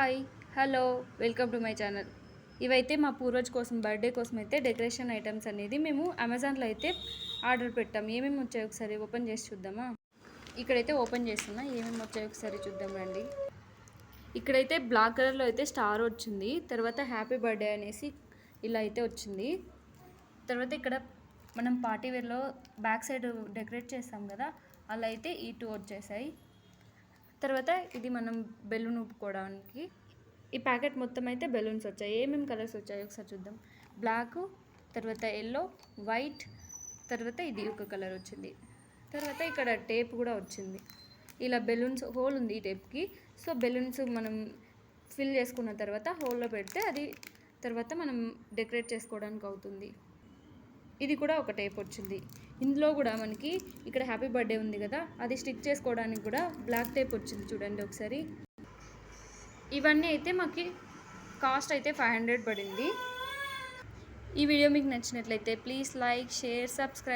Hi hello welcome to my channel. ఇవైతే మా పూర్వజ్ కోసం బర్త్డే కోసం అయితే డెకరేషన్ ఐటమ్స్ అనేది మేము అమెజాన్లో అయితే ఆర్డర్ పెట్టాము. ఏమేమి వచ్చాయో ఒకసారి ఓపెన్ చేసి చూద్దామా. ఇక్కడైతే ఓపెన్ చేస్తున్నా, ఏమేమి వచ్చాయో ఒకసారి చూద్దాం రండి. ఇక్కడైతే బ్లాక్ కలర్లో అయితే స్టార్ వచ్చింది, తర్వాత హ్యాపీ బర్త్డే అనేసి ఇలా అయితే వచ్చింది. తర్వాత ఇక్కడ మనం పార్టీ వేర్లో బ్యాక్ సైడ్ డెకరేట్ చేస్తాం కదా, అలా అయితే ఈ టూ వచ్చేసాయి. తర్వాత ఇది మనం బెలూన్ ఊపుకోవడానికి ఈ ప్యాకెట్ మొత్తం అయితే బెలూన్స్ వచ్చాయి. ఏమేమి కలర్స్ వచ్చాయో ఒకసారి చూద్దాం. బ్లాక్, తర్వాత ఎల్లో, వైట్, తర్వాత ఇది ఒక కలర్ వచ్చింది. తర్వాత ఇక్కడ టేప్ కూడా వచ్చింది. ఇలా బెలూన్స్ హోల్ ఉంది ఈ టేప్కి. సో బెలూన్స్ మనం ఫిల్ చేసుకున్న తర్వాత హోల్లో పెడితే అది తర్వాత మనం డెకరేట్ చేసుకోవడానికి అవుతుంది. ఇది కూడా ఒక టేప్ వచ్చింది. ఇందులో కూడా మనకి ఇక్కడ హ్యాపీ బర్త్డే ఉంది కదా, అది స్టిక్ చేసుకోవడానికి కూడా బ్లాక్ టేప్ వచ్చింది చూడండి ఒకసారి. ఇవన్నీ అయితే మాకు కాస్ట్ అయితే 500 పడింది. ఈ వీడియో మీకు నచ్చినట్లయితే ప్లీజ్ లైక్, షేర్, సబ్స్క్రైబ్.